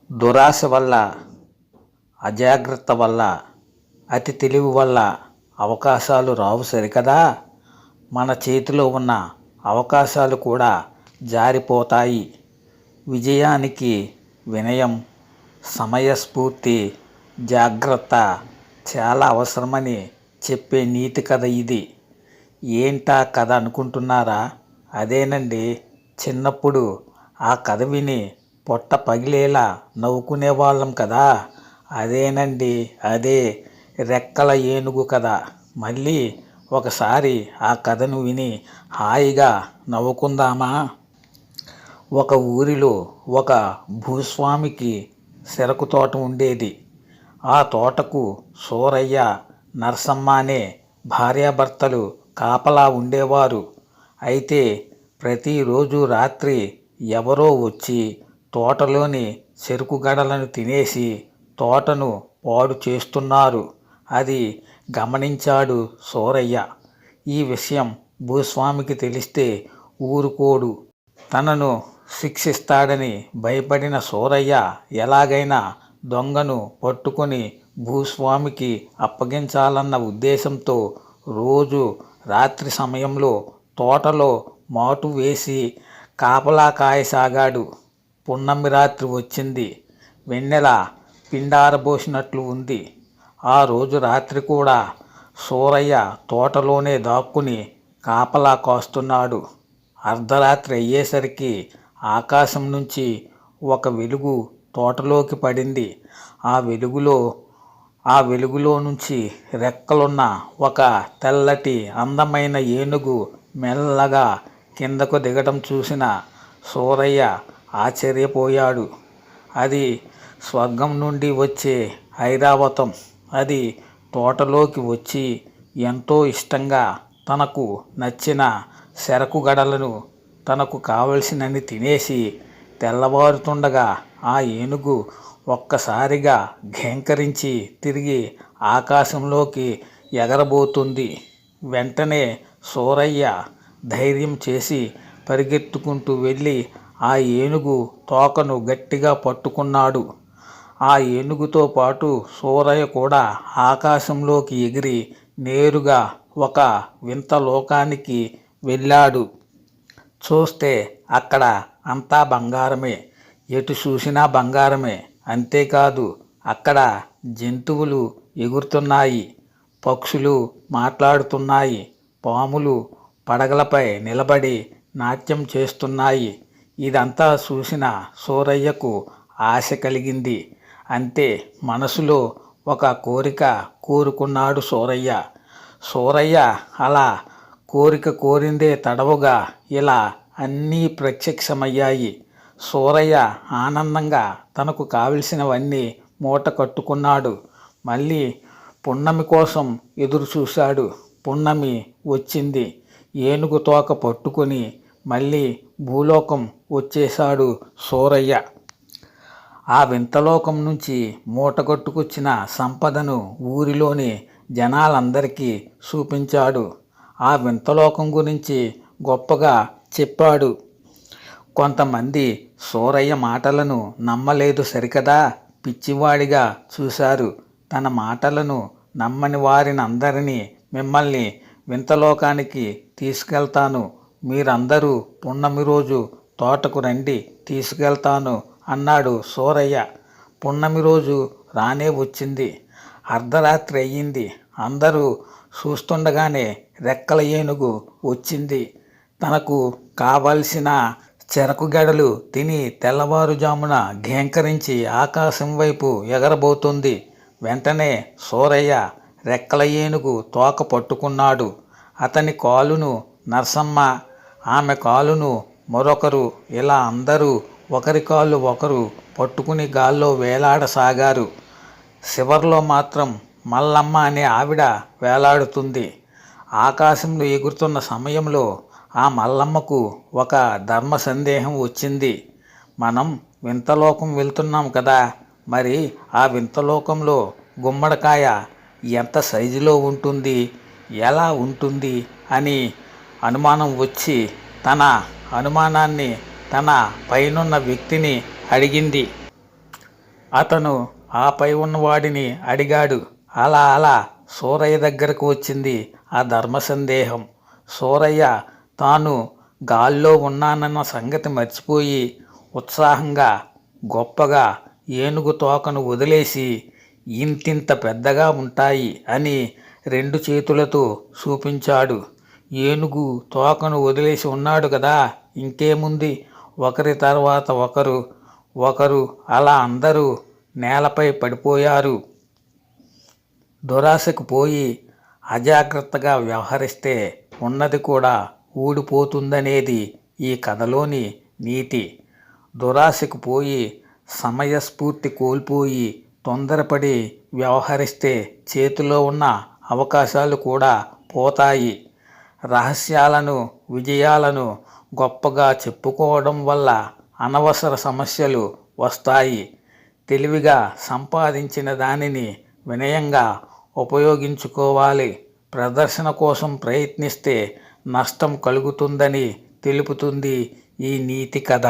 దురాశ వల్ల, అజాగ్రత్త వల్ల, అతి తెలివి వల్ల అవకాశాలు రావు సరికదా, మన చేతిలో ఉన్న అవకాశాలు కూడా జారిపోతాయి. విజయానికి వినయం, సమయస్ఫూర్తి, జాగ్రత్త చాలా అవసరమని చెప్పే నీతి కథ ఇది. ఏంటా కథ అనుకుంటున్నారా? అదేనండి, చిన్నప్పుడు ఆ కథ విని పొట్ట పగిలేలా నవ్వుకునేవాళ్ళం కదా. అదేనండి, అదే రెక్కల ఏనుగు కథ. మళ్ళీ ఒకసారి ఆ కథను విని హాయిగా నవ్వుకుందామా? ఒక ఊరిలో ఒక భూస్వామికి చెరకు తోట ఉండేది. ఆ తోటకు సూరయ్య, నరసమ్మ అనే భార్యాభర్తలు కాపలా ఉండేవారు. అయితే ప్రతిరోజు రాత్రి ఎవరో వచ్చి తోటలోని చెరుకు గడలను తినేసి తోటను పాడు చేస్తున్నారు. అది గమనించాడు సూరయ్య. ఈ విషయం భూస్వామికి తెలిస్తే ఊరుకోడు. తనను శిక్షిస్తాడని భయపడిన సూరయ్య ఎలాగైనా దొంగను పట్టుకొని భూస్వామికి అప్పగించాలన్న ఉద్దేశంతో రోజు రాత్రి సమయంలో తోటలో మాటు వేసి కాపలా కాయసాగాడు. పున్నమి రాత్రి వచ్చింది. వెన్నెల పిండారబోసినట్లు ఉంది. ఆ రోజు రాత్రి కూడా సూరయ్య తోటలోనే దాక్కుని కాపలా కాస్తున్నాడు. అర్ధరాత్రి అయ్యేసరికి ఆకాశం నుంచి ఒక వెలుగు తోటలోకి పడింది. ఆ వెలుగులో నుంచి రెక్కలున్న ఒక తెల్లటి అందమైన ఏనుగు మెల్లగా కిందకు దిగడం చూసిన సూరయ్య ఆశ్చర్యపోయాడు. అది స్వర్గం నుండి వచ్చే ఐరావతం. అది తోటలోకి వచ్చి ఎంతో ఇష్టంగా తనకు నచ్చిన చెరకు గడలను తనకు కావలసినన్ని తినేసి తెల్లవారుతుండగా ఆ ఏనుగు ఒక్కసారిగా ఘేంకరించి తిరిగి ఆకాశంలోకి ఎగరబోతుంది. వెంటనే సూరయ్య ధైర్యం చేసి పరిగెత్తుకుంటూ వెళ్ళి ఆ ఏనుగు తోకను గట్టిగా పట్టుకున్నాడు. ఆ ఏనుగుతో పాటు సూరయ్య కూడా ఆకాశంలోకి ఎగిరి నేరుగా ఒక వింత లోకానికి వెళ్ళాడు. చూస్తే అక్కడ అంతా బంగారమే. ఎటు చూసినా బంగారమే. అంతేకాదు, అక్కడ జంతువులు ఎగురుతున్నాయి, పక్షులు మాట్లాడుతున్నాయి, పాములు పడగలపై నిలబడి నాట్యం చేస్తున్నాయి. ఇదంతా చూసిన సూరయ్యకు ఆశ కలిగింది. అంతే, మనసులో ఒక కోరిక కోరుకున్నాడు సూరయ్య అలా కోరిక కోరిందే తడవుగా ఇలా అన్నీ ప్రత్యక్షమయ్యాయి. సూరయ్య ఆనందంగా తనకు కావలసినవన్నీ మూట కట్టుకున్నాడు. మళ్ళీ పున్నమి కోసం ఎదురు చూశాడు. పున్నమి వచ్చింది. ఏనుగు తోక పట్టుకొని మళ్ళీ భూలోకం వచ్చేశాడు సూరయ్య. ఆ వింతలోకం నుంచి మూట కట్టుకొచ్చిన సంపదను ఊరిలోని జనాలందరికీ చూపించాడు. ఆ వింతలోకం గురించి గొప్పగా చెప్పాడు. కొంతమంది సూరయ్య మాటలను నమ్మలేదు సరికదా, పిచ్చివాడిగా చూశారు. తన మాటలను నమ్మని వారిని అందరినీ మిమ్మల్ని వింతలోకానికి తీసుకెళ్తాను, మీరందరూ పున్నమి రోజు తోటకు రండి, తీసుకెళ్తాను అన్నాడు సూరయ్య. పున్నమి రోజు రానే వచ్చింది. అర్ధరాత్రి అయ్యింది. అందరూ చూస్తుండగానే రెక్కల ఏనుగు వచ్చింది. తనకు కావలసిన చెరకు గడలు తిని తెల్లవారుజామున ఘేంకరించి ఆకాశం వైపు ఎగరబోతుంది. వెంటనే సూరయ్య రెక్కల ఏనుగు తోక పట్టుకున్నాడు. అతని కాలును నరసమ్మ, ఆమె కాలును మరొకరు, ఇలా అందరూ ఒకరి కాళ్ళు ఒకరు పట్టుకుని గాల్లో వేలాడసాగారు. చివర్లో మాత్రం మల్లమ్మ అనే ఆవిడ వేలాడుతుంది. ఆకాశంలో ఎగురుతున్న సమయంలో ఆ మల్లమ్మకు ఒక ధర్మ సందేహం వచ్చింది. మనం వింతలోకం వెళ్తున్నాం కదా, మరి ఆ వింతలోకంలో గుమ్మడికాయ ఎంత సైజులో ఉంటుంది, ఎలా ఉంటుంది అని అనుమానం వచ్చి తన అనుమానాన్ని తన పైనున్న వ్యక్తిని అడిగింది. అతను ఆపై ఉన్నవాడిని అడిగాడు. అలా సూరయ్య దగ్గరకు వచ్చింది ఆ ధర్మ సందేహం. సూరయ్య తాను గాల్లో ఉన్నానన్న సంగతి మర్చిపోయి ఉత్సాహంగా గొప్పగా ఏనుగు తోకను వదిలేసి ఇంతింత పెద్దగా ఉంటాయి అని 2 చేతులతో చూపించాడు. ఏనుగు తోకను వదిలేసి ఉన్నాడు కదా, ఇంకేముంది, ఒకరి తర్వాత ఒకరు అలా అందరూ నేలపై పడిపోయారు. దురాశకు పోయి అజాగ్రత్తగా వ్యవహరిస్తే ఉన్నది కూడా ఊడిపోతుందనేది ఈ కథలోని నీతి. దురాశకు పోయి సమయస్ఫూర్తి కోల్పోయి తొందరపడి వ్యవహరిస్తే చేతిలో ఉన్న అవకాశాలు కూడా పోతాయి. రహస్యాలను, విజయాలను గొప్పగా చెప్పుకోవడం వల్ల అనవసర సమస్యలు వస్తాయి. తెలివిగా సంపాదించిన దానిని వినయంగా ఉపయోగించుకోవాలి. ప్రదర్శన కోసం ప్రయత్నిస్తే నష్టం కలుగుతుందని తెలుపుతుంది ఈ నీతి కథ.